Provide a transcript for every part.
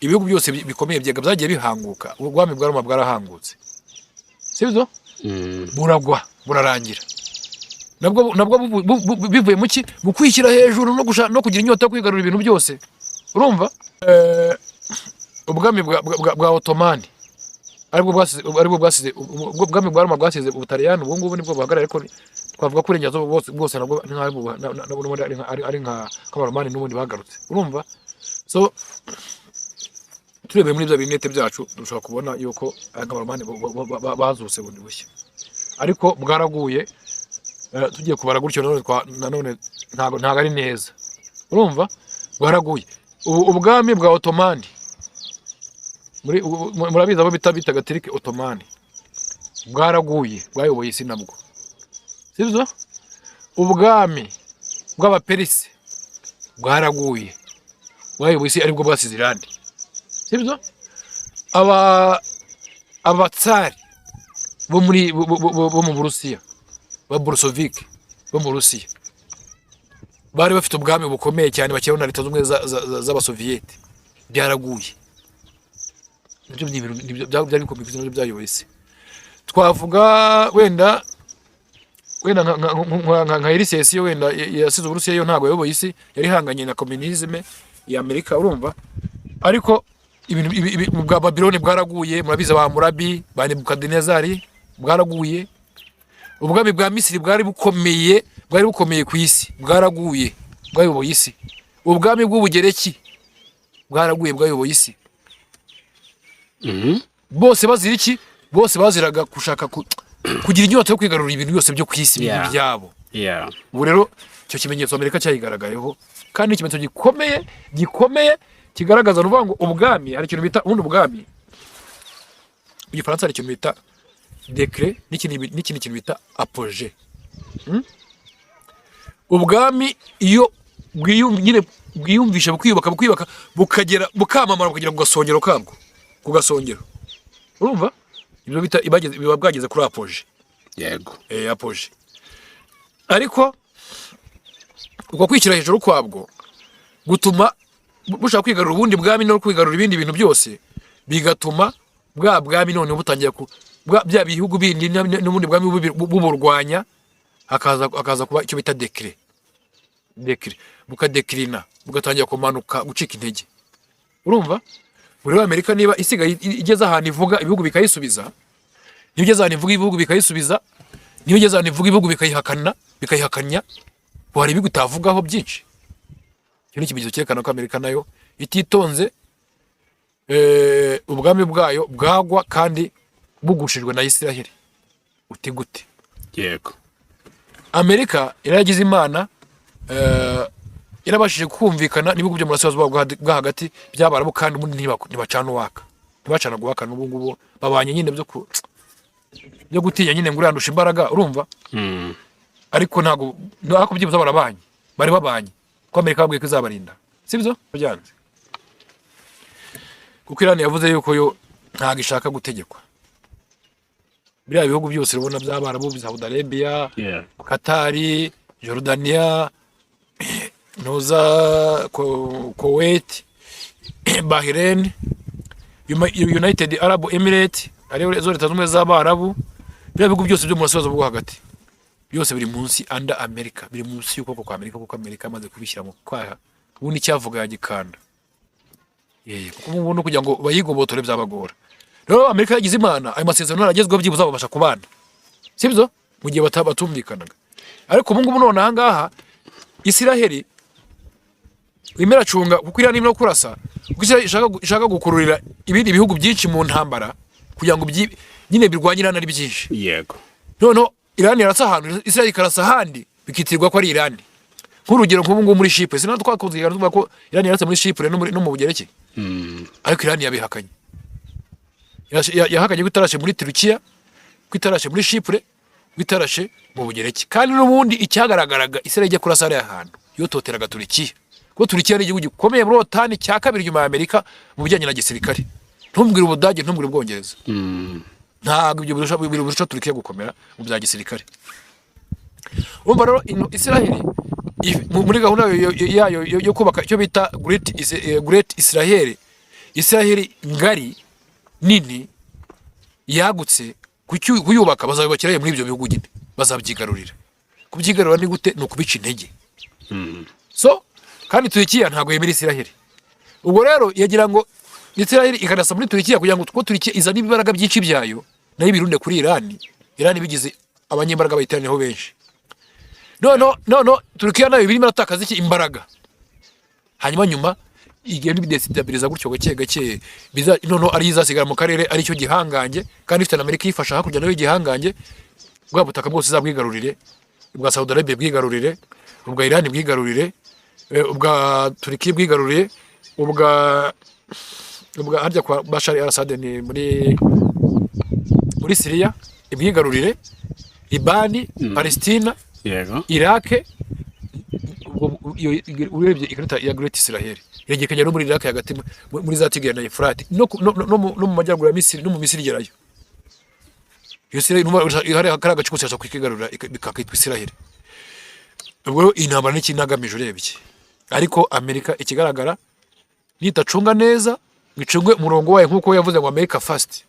ibihugu byose bikomeye byega byagiye bihanguka ubwami bwa Roma bwarahangutse sibyo buragwa burarangira nabwo bivuye mu kwishyira hejuru no kugira inyota yo kwigarura ibintu byose urumva ubwami bwa Ottomani aribwo bwasize ubwami bwa Roma bwasize Ubutaliyani ubu ngubu nibwo buhagarara ariko twavuga ko urengerazo bwose nabwo ari nka Kabaromani n'ubundi bagarutse urumva so turebe muri bya binete byacu dushobora kubona yuko Kabaromani bazuse bundi bushya ariko bwaraguye tugiye kubara gutyo none ntago ari neza urumva bwaraguye ubwami bwa Ottomani murabiza abo bitaga Turki Ottomani bwaraguye bwayoboye isi nabwo sibyo ubwami bw'abaperisi bwaraguye bwayoboye isi aribwo bwasize irandi sibyo abatsari bo mu Burusiya ba Bolshevik bo mu Rusiya bari bafite ubwami bukomeye cyane bakiriho na leta z'umwe z'abasoviyete byaraguye nibyo byari bikomeye n'ibyo byayoboye isi twavuga wenda nka Elisesi wenda yasize Uburusiya yo ntago yayoboye isi yari hanganye na communisme ya Amerika urumva ariko ibintu bwa Babiloni bwaraguye murabiza ba Murabi ba Nebukadinezari bwaraguye ubwami bwa Misiri bwari bukomeye ku isi bwaraguye bwayoboye isi ubwami bw'Ubugereki bwaraguye bwayoboye isi bose bazira iki bose baziraga gushaka kugira inyota yo kwigarura ibintu byose byo kwisi byabo ubu rero cyo kimenyetso Amerika cyayigaragayeho kandi ikimenyetso gikomeye kigaragaza nuvuga ngo ubwami hari ikintu bita ubundi ubwami mu Gifaransa hari ikintu bita décret n'ikindi kintu bita apogée ubwami iyo bwiyumvisha bukiyubaka bukagera bukamamara kugira ngo gasongero kabwo kugasongero urumva ibyo bita biba bwageze kuri apogée yego apogée ariko uko kwishyira hejuru kwabwo gutuma bushaka kwigarura ubundi bwami no kwigarura ibindi bintu byose bigatuma bwa bwami none butangiye bya bihugu bindi n'ubundi bwami buburwanya akaza kuba icyo bita décret bukadekrina bugatangira kumanuka gucika intege urumva muri Amerika niba isigaye igeze ahantu ivuga ibihugu bikayisubiza niyo igeze ahantu ivuga ibihugu bikayisubiza niyo igeze ahantu ivuga ibihugu bikayihakanya hari ibihugu utavugaho byinshi cyo ni ikimenyetso cyerekana ko Amerika nayo ititonze ubwami bwayo bwagwa kandi bugushijwe na Isiraheli uti gute yego Amerika iragize imana irabashije kumvikana n'ibihugu byo murasirazuba bwa hagati byabarabu kandi ubundi ntibacana uwaka ntibacana guhakana ubu ngubu babanye nyine byo gutinya nyine ngo urandusha imbaraga urumva ariko ntago byibuza bari babanye ko Amerika babwiye ko izabarinda sibyo byanze kuko Iran yavuze yuko yo ntago ishaka gutegekwa biriya bihugu byose rubona by'abarabu Saudi Arabia Qatar Jordania Noza Kuwait Bahrain United Arab Emirates ariyo zo leta z'umwe z'abarabu biriya bihugu byose byo murasirazuba bwo hagati byose biri munsi anda Amerika biri munsi y'ukuboko kwa Amerika kuko Amerika amaze kubishyira mu kwaha ubundi cyavuga yagikanda kuko ubundi kugira ngo bayigobotore byabagora rero Amerika yagize imana ayo masezerano aragezweho byibuza babasha kubana sibyo mu gihe batumvikanaga ariko ubu ngubu none ahangaha Isiraheli imera cunga kuko Iran no kurasa kuko ishaka gukururira ibindi bihugu byinshi mu ntambara kugira ngo nyine birwanye Iran ari byinshi yego none Iran yarasa ahantu Isiraheli karasa handi bikitirwa ko ari Iran nk'urugero nk'ubu ngubu muri Chypre sinatwa twakoze tuvuga ko Iran yarasa muri Chypre no mu Bugereki ariko Iran yabihakanye yahakanye ko itarashe muri Turukiya ko itarashe muri Chypre ko itarashe mu Bugereki kandi n'ubundi icyagaragaraga Isiraheli ijya kurasa ari ahantu yototeraga Turukiya ko Turukiya ari igihugu gikomeye muri OTAN cya kabiri nyuma ya Amerika mu bijyanye na gisirikare ntumbwire Ubudage ntumbwire Ubwongereza ntago ibyo birusha Turukiya gukomera mu bya gisirikare urumva rero Isiraheli muri gahunda yayo yo kubaka icyo bita Great Israel ngari nini yagutse kuyubaka bazabibakira muri ibyo bihugu nyine bazabyigarurira. Kubyigarura ni gute? No kubica intege. So kandi Turikiya ntabwo yemera Israel. Ubwo rero yagira ngo Israel ikanasa muri Turikiya kugira ngo Turikiya izana ibibaraga byinshi byayo nayo birunde kuri Iran bigize abanyembaraga bayiteraniyeho benshi. No Turikiya nayo birimo aratakaza iki imbaraga. Nyuma igenda bidestabiliza gutyo gake ari izasigara mu karere ari cyo gihanganje kandi ifite Amerika yifasha hakurya nayo gihanganje. Bwa butaka bwose zabwigarurire, ubwa Saudi Arabia bwigarurire, ubwa Iran bwigarurire, ubwa Turikiya bwigarurire, ubwa harya kwa Bashar al-Assad ni muri Syria ibwigarurire, Libani, Palestina, Iraq. Urebye ikarita ya Great Israel yegekanya no muri Iraq hagati muri za Tigray na Euphrates no mu majyaruguru ya Misiri no mu Misiri gerayo. Israel hari akaraga cyose cyo kwigarurira bikakitwa Israel. Ubwo intambara n'ikinagamije urebye, ariko Amerika ikigaragara nitacunga neza ngicungwe umurongo wayo nkuko yavuze ngo America first,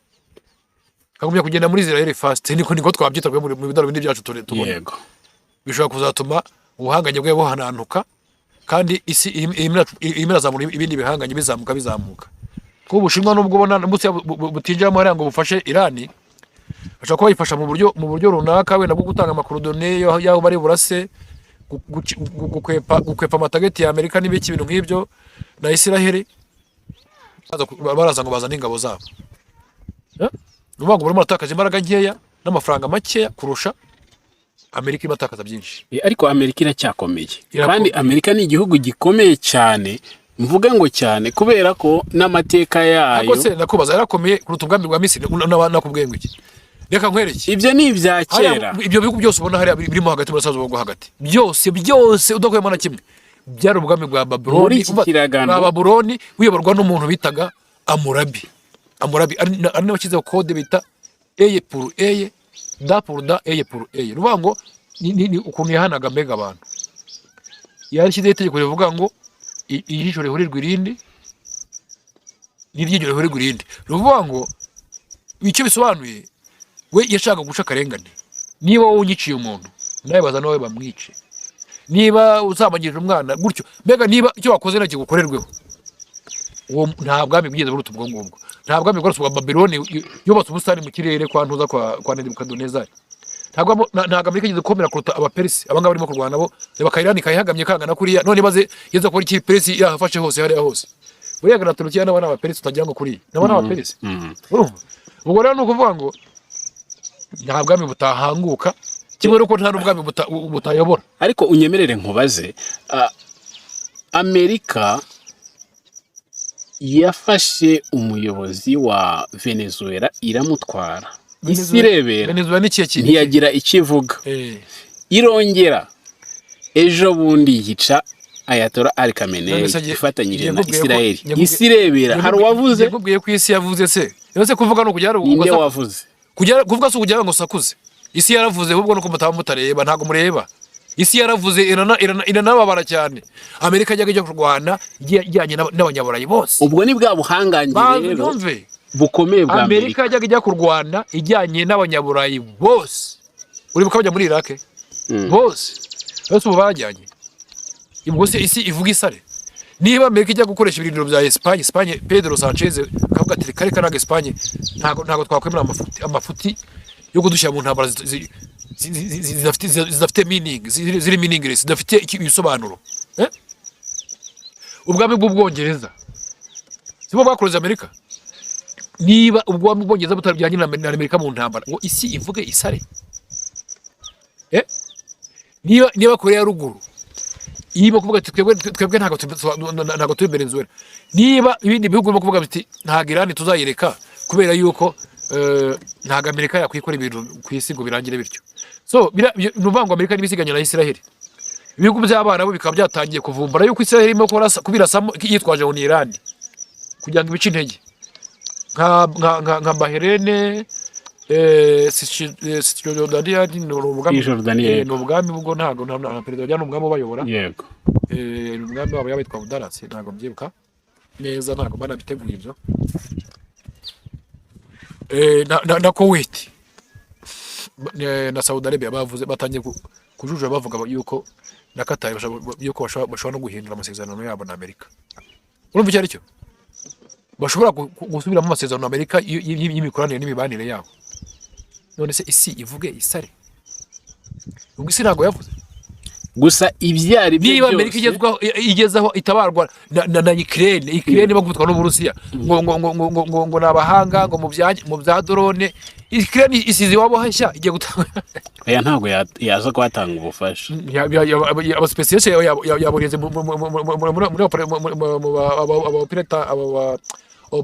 kagumya kugenda muri Israel first. Niko twabyita mu bidaro bindi byacu tubona. Yego, bishobora kuzatuma ubuhanganye bwe buhananuka kandi isi imirazamura ibindi bihanganye bizamuka. Ko Ubushinwa nubwo ubona butinjiramo hari ngo bufashe Irani, bashaka kuba yifasha mu buryo runaka wenda bwo gutanga amakorodone yaho bari burase gukwepa amatageti ya Amerika n'ibiki ibintu nk'ibyo na Israel baraza ngo bazana ingabo zabo. Nubango burimo atakaza imbaraga nkeya n'amafaranga makeya kurusha Amerika imatakaza byinshi. Ariko Amerika iracyakomeye kandi Amerika ni igihugu gikomeye cyane, mvuga ngo cyane kubera ko n'amateka yayo. Ako se nakubaza yarakomeye kuruta ubwami bwa Misiri nakubwiye ngo iki? Reka nkwereke. Ibyo ni ibya kera. Ibyo bihugu byose ubona hari birimo hagati mu sazo bwo hagati. Byose udakuyemo na kimwe. Byari ubwami bwa Babyloni. Bwa Babyloni uyoborwa n'umuntu bitaga Amurabi ari nawe kize code bita eye pour eye da pour da eye pour eye. Rubango ni ukuntu yahanaga mbega abantu. Yarishyize itegeko rivuga ngo ijisho rihurirwa irindi n'iryinyo rihurirwa irindi. Rubango icyo bisobanuye we yashaka guca akarengane. Niba wowe unyiciye umuntu nawe baza nawe bamwice, niba uzamagirira umwana gutyo mbega niba icyo wakoze nacyo gukorerweho. Uwo nta bwami bwize buruta ubwo ngubwo. Nta bwami bwose bwa Babyloni yubatse ubusitani mu kirere kwa ntuza kwa Nebukadnezari. Ntabwo Amerika igize komera kuruta abaperisi abanga barimo kurwana bo bakayirani kayihagamye kangana kuriya none baze yeza kuri iki perisi yafashe hose hari hose. Buriya gana Turukiya n'abana abaperisi utagira ngo kuri n'abana abaperisi. Ubwo rero nukuvuga ngo nta bwami butahanguka kimwe nuko nta n'ubwami butayobora. Ariko unyemerere nkubaze, Amerika yafashe umuyobozi wa Venezuela iramutwara. Isi irebera ntiyagira ikivuga. Irongera ejo bundi yica Ayatollah Ali Khamenei ifatanyije na Israel. Isi irebera hari wavuze yakubwiye ko isi yavuze se yose kuvuga no kujya inde wavuze kuvuga se kujya ngo sakuze. Isi yaravuze ahubwo nuko mutareba ntago mureba. Isi yaravuze iranababara cyane. Amerika yajya kurwana ijyanye n'abanyaburayi bose. Ubwo ni bwa buhangangire rero bukomeye bwa Amerika yajya kurwana ijyanye n'abanyaburayi bose. Uribuka bajya muri Iraq bose ubu bajyanye. Ubwo se isi ivuga isare. Niba Amerika ijya gukoresha ibirindiro bya Espagne Pedro Sanchez kavuga ati kare kanaga Espagne ntago twakwemera amafuti yo kudushyira mu ntambara zidafite meaning ziri meaningless zidafite ibisobanuro. Ubwami bw'Ubwongereza sibo bakoze Amerika. Niba ubwami bw'Ubwongereza butarajyanye na Amerika mu ntambara ngo isi ivuge isare. Niba Korea ya ruguru iba kuvuga ati twebwe ntago turi Venezuela. Niba ibindi bihugu birimo kuvuga biti ntago Iran tuzayireka kubera yuko ntago Amerika yakwikora ibintu ku isi ngo birangire bityo. So nuvango Amerika nibisiganya na Israel. Ibihugu by'abana bo bikaba byatangiye kuvumbura yuko Israel irimo kubirasamo yitwaje ngo ni Iran kugira ngo ibice intege nka Bahrain Cisjordania ni ubwami Cisjordania ni ubwami bwo ntago nta perezida ni umwami ubayobora yego umwami wabo yabitwa Budarasi ntago mbyibuka neza ntago banabiteguye ibyo na Kuwait na Saudi Arabia bavuze batangiye kujuja bavuga yuko na Qatar yuko bashobora no guhindura amasezerano yabo na Amerika. Urumva icyo ari cyo bashobora gusubira mu masezerano na Amerika y'imikoranire n'imibanire yabo. None se isi ivuge isare ubwo isi ntago yavuze gusa ibyari byo niba Amerika igezaho itabarwa na Ukraine bagutwa n'Uburusiya ngo nabahanga ngo mu bya drone Ukraine isize wabo hashya igiye gutanga aya ntago yaza kwatanga ubufasha aba specialist yaboreze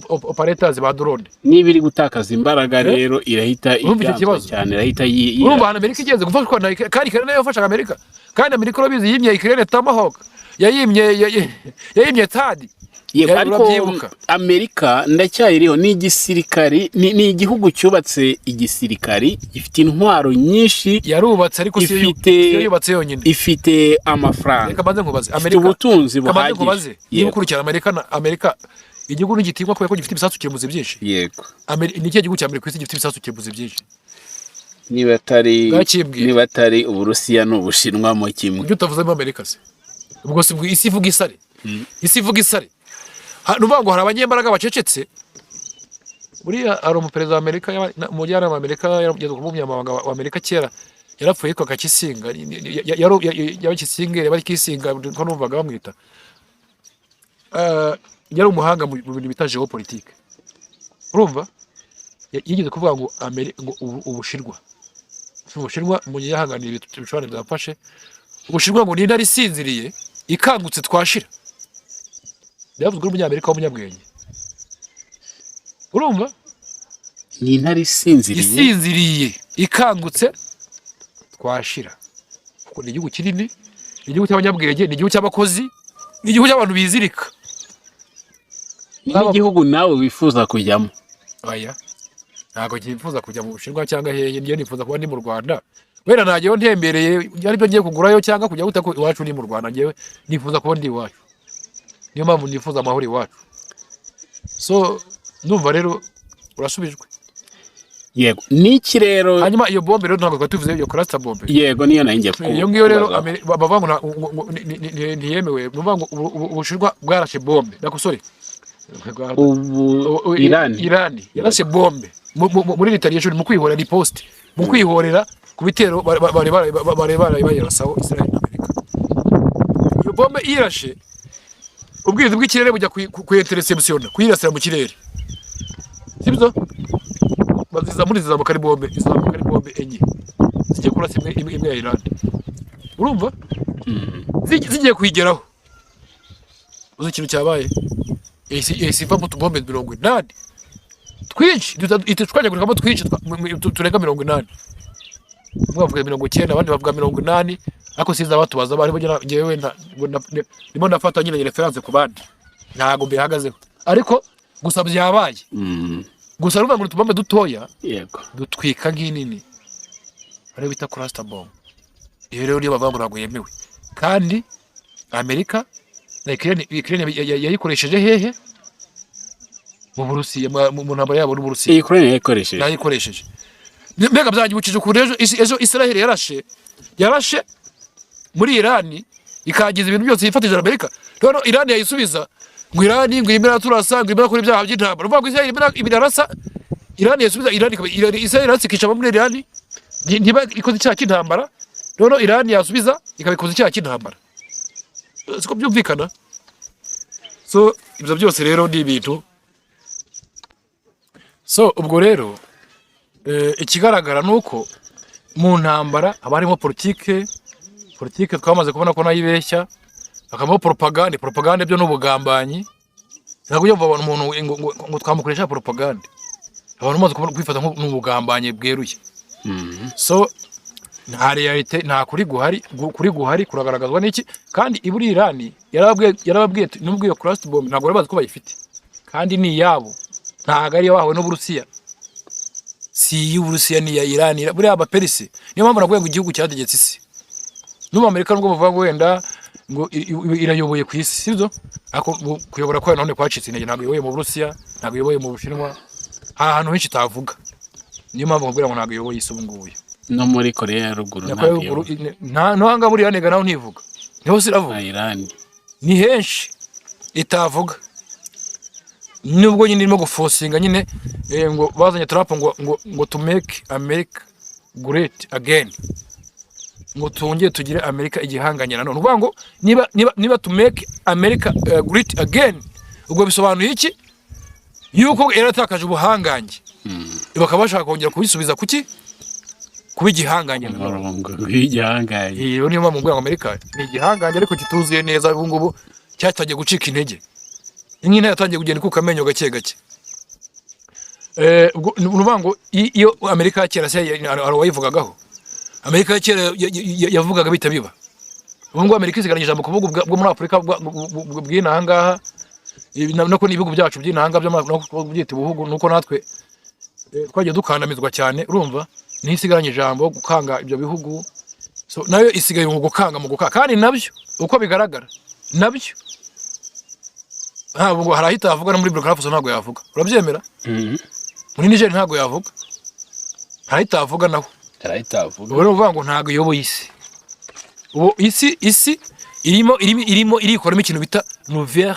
operators ba drone nibiri gutakaza imbaraga rero irahita cyane irahita urumva Amerika igeze gufashwa na kandi nayo yafasha Amerika kandi Amerika robizi yimye Ukraine Tomahawk yayimye Tadi ariko Amerika ndacyayiriho ni igisirikari ni igihugu cyubatse igisirikari gifite intwaro nyinshi yarubatse ariko si yubatse yonyine ifite amafaranga reka banze nkubaze Amerika ubutunzi buhagije yibukurikira Amerika igihugu n'igitingwa ko gifite ibisasu kiremuze byinshi yego ni cyo gihugu cya Amerika kwisi gifite ibisasu kiremuze byinshi niba atari Uburusiya n'Ubushinwa mu kimwe ibyo utavuzemo Amerika se ubwo si isi ivuga isare isi ivuga isare nuvuga ngo hari abanyembaraga bacecetse buriya ari umuperezida wa Amerika umujyanama wa Amerika yarageze ku munyamabanga wa Amerika kera yarapfuye yitwa Kisinga Kisinga bari Kisinga ko numvaga bamwita yari umuhanga mu bintu bita geopolitique urumva yigeze kuvuga ngo Ubushinwa mu yahanganiye ibicurane byafashe Ubushinwa ngo ni intare isinziriye ikangutse twashira byavuzwe n'umunyamerika w'umunyabwenge urumva ni intare isinziriye ikangutse twashira kuko ni igihugu kinini ni igihugu cy'abanyabwenge ni igihugu cy'abakozi ni igihugu cy'abantu bizirika n'igihugu nawe wifuza kujyamo aya ntago cyifuza kujya mu Bushinwa cyangwa hehe ndiyo nifuza kuba ndi mu Rwanda wera nagiye ntembereye ari byo ngiye kugurayo cyangwa kujya gutako iwacu ni mu Rwanda ngewe nifuza kuba ndi iwacu niyo mpamvu nifuza amahoro iwacu so ndumva rero urasubijwe yego niki rero hanyuma iyo bombe rero ntabwo tuvuze iyo cluster bombe yego niyo nanjye ko iyo ngiyo rero bavuga ngo ntiyemewe nuvuga ngo Ubushinwa bwarashe bombe nakosore Irani yarashe bombe muri retaliation mu kwihorera riposte mu kwihorera ku bitero bare bayirasaho Israel na Amerika iyo bombe irashe ubwirinzi bw'ikirere bujya ku interception kuyirasira mu kirere sibyo baziza muri zizamuka ari bombe enye zigiye kurasa imwe ya Iran urumva zigiye kuyigeraho uzi ikintu cyabaye isiva mu tubombe 80 twinshi itutwanyagurikamo twinshi turenga 80 bavuga 90 abandi bavuga 80 ariko siza batubaza bari bagira ngewe ndimo nafata nyine reference ku bandi ntago mbihagazeho ariko gusa byabaye gusa ruvuga ngo tubombe dutoya yego dutwika nginini ari bita cluster bomb iyo rero niyo bavuga ngo yemewe kandi Amerika na Ukraine yayikoresheje hehe mu Burusiya mu ntambara yabo n'Uburusiya Ukraine yayikoresheje mbega byagibukije ku ejo Israel yarashe muri Iran ikagiza ibintu byose yifatije Amerika rero Iran yayisubiza ngo Iran ngo imira turasa ngo imira kuri byaha by'intambara uvuga ngo Israel ibirarasa Iran yasubiza Israel ikicama muri Iran ntiba ikoze icyaha cy'intambara rero Iran yasubiza ikabikoza icyaha cy'intambara siko byumvikana so ibyo byose rero ni ibintu so ubwo rero ikigaragara nuko mu ntambara abarimo politike twamaze kubona ko nayibeshya akamo propaganda byo n'ubugambanyi ntabwo yumva abantu umuntu ngo twamukoresha propaganda abantu maze kwifata nk'ubugambanyi bweruye so nta realite nta kuri guhari kuragaragazwa n'iki kandi iburi Iran yarababwiye nubwo iyo cluster bomb ntabwo bazi ko bayifite kandi ni yabo ntago ari yabawe n'Uburusiya si y'Uburusiya ni ya Iran buriya abaperisi niyo mpamvu navuga ngo igihugu cyategetse isi n'ubu Amerika nubwo bavuga wenda ngo irayoboye ku isi sibyo ako kuyobora kwa none kwacitse intege ntabwo iyoboye mu Burusiya ntabwo iyoboye mu Bushinwa ahantu henshi tavuga niyo mpamvu nkubwira ngo ntabwo iyoboye isi ubunguye no muri Korea ya ruguru no hanga muri yanega naho ntivuga niho siravuga Iran ni henshi itavuga nubwo nyine irimo gufosinga nyine ngo bazanye Trump ngo to make America great again ngo tongeye tugire Amerika igihanganye nanone uvuga ngo niba to make America great again ubwo bisobanuye iki yuko yaratakaje ubuhangange bakaba bashaka kongera kubisubiza kuki kuba igihanganye igihanganye iyo niyo mpamvu ngo Amerika ni igihanganye ariko kituzuye neza ubu ngubu cyatangiye gucika intege inkina yatangiye kugenda ikuka amenyo gake gake uvuga ngo iyo Amerika kera se arawayivugagaho Amerika kera yavugaga bitabiba ubu ngo Amerika isigaranye ijambo kuvuga bwo muri Afrika bw'inahangaha nako n'ibihugu byacu by'inahanga by'amabyita ubuhugu nuko natwe twagiye dukandamizwa cyane urumva ni isigaranye ijambo gukanga ibyo bihugu so nayo isigaye mu gukanga kandi nabyo uko bigaragara nabyo ntabwo harahita avuga no muri Burkina Faso ntabwo yavuga urabyemera muri Niger ntabwo yavuga harahita avuga naho harahita avuga uvuga ngo ntabwo iyoboye isi ubu isi irimo irikoramo ikintu bita nouvel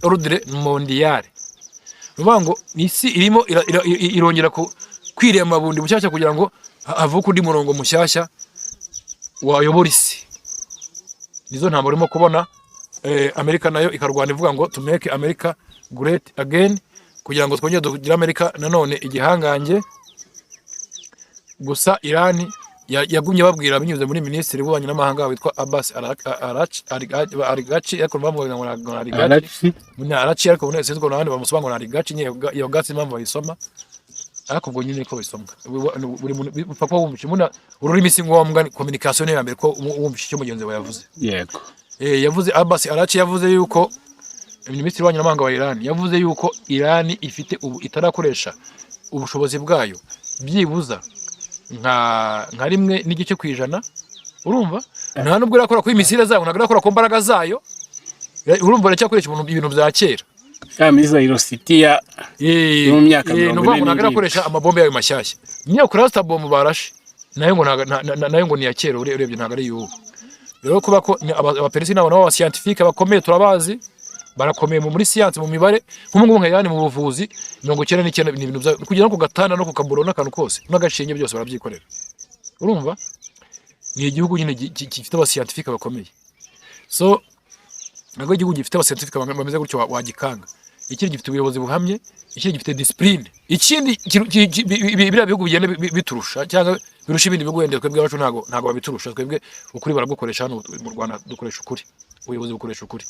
ordre mondial uvuga ngo isi irimo irongera kwirema bundi bushyashya kugira ngo avuke undi murongo mushyashya wayobora isi nizo ntabwo urimo kubona Amerika nayo ikarwana ivuga ngo to make America great again kugira ngo twongere tugire Amerika nanone igihangange gusa Iran yagumye babwira binyuze muri minisitiri w'ububanyi n'amahanga witwa Abbas Araghchi ariko bamuvuga ngo Araghchi ariko bunese ko n'abandi bamusoma ngo Araghchi iyo gatsi impamvu bayisoma ariko ubwo nyine ko bisomwa buri muntu papa wumvishe muna ururimi si ngombwa communication ya mbere ko wumvishe icyo mugenzi we yavuze yego yavuze Abbas Araghchi yavuze yuko minisitiri w'ububanyi n'amahanga wa Iran yavuze yuko Iran ifite ubu itarakoresha ubushobozi bwayo byibuza nka rimwe n'igice kwijana urumva nta nubwo irakora ku imisire zayo ntabwo irakora ku mbaraga zayo urumva iracyakoresha ibintu bya kera kamiza Hirositiya mu myaka 40 nubwo ntabwo irakoresha amabombe yayo mashyashya niyo cluster bomb barashe nayo ngo ni ya kera urebye ntabwo ari y'ubu rero kuba ko abaperisi nabo scientifique bakomeye turabazi barakomeye muri science mu mibare nk'umuntu nka yani mu buvuzi 99 ni ibintu kugira no ku gatanda no ku kaburo n'akantu kose n'agashinge byose barabyikorera urumva ni igihugu nyine gifite aba scientifique bakomeye so nago igihugu gifite aba scientifique bameze gutyo wagikanga ikindi gifite ubuyobozi buhamye ikindi gifite discipline ikindi biriya bihugu bigenda biturusha cyangwa birusha ibindi bihugu wende twebwe abacu ntago babiturusha twebwe ukuri baragukoresha hano mu Rwanda dukoresha ukuri ubuyobozi bukoresha ukuri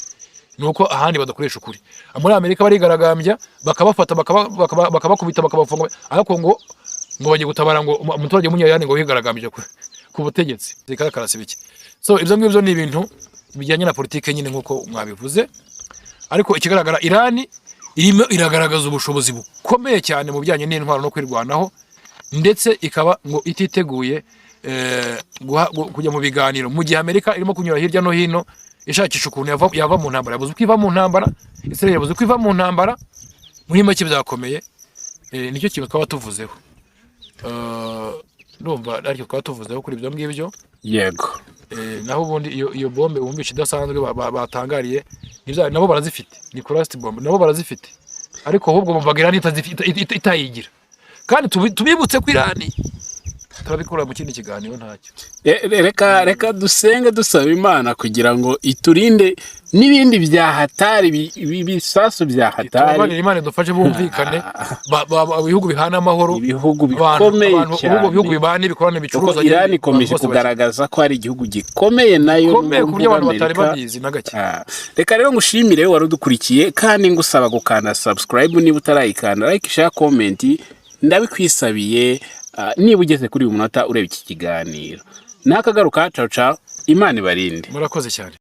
nuko ahandi badakoresha ukuri muri Amerika barigaragambya bakabafata bakabakubita bakabafunga ariko ngo bagiye gutabara ngo umuturage munyayane ngo wigaragambije ku butegetsi zikakarasa biki so ibyo ngibyo ni ibintu bijyanye na politike nyine nkuko mwabivuze ariko ikigaragara Iran irimo iragaragaza ubushobozi bukomeye cyane mu bijyanye n'intwaro no kwirwanaho ndetse ikaba ngo ititeguye kujya mu biganiro mu gihe Amerika irimo kunyura hirya no hino ishakisha ukuntu yava mu ntambara yabuze uko iva mu ntambara Israel yabuze uko iva mu ntambara muri make byakomeye nicyo kintu twaba tuvuzeho ndumva ariko twaba tuvuzeho kuri ibyo ngibyo yego naho ubundi iyo bombe wumvisha idasanzwe batangariye nabo barazifite ni cluster bomb nabo barazifite ariko ahubwo bumvaga Iran itayigira kandi tubibutse ko Iran turabikora mu kindi kiganiro ntacyo reka dusenge dusaba Imana kugira ngo iturinde n'ibindi bya hatari bisasu bya hatari Imana dufashe bumvikane ibihugu bihana amahoro ibihugu bikomeye cyane ibihugu bibana bikorana bicuruza Iran ikomeje kugaragaza ko ari igihugu gikomeye nayo ku buryo abantu batari babizi na gake reka rero ngushimire wari udukurikiye kandi ngusaba gukanda subscribe niba utarayikanda like share comment ndabikwisabiye niba ugeze kuri uyu munota ureba iki kiganiro nakagaruka ciao Imana ibarinde murakoze cyane.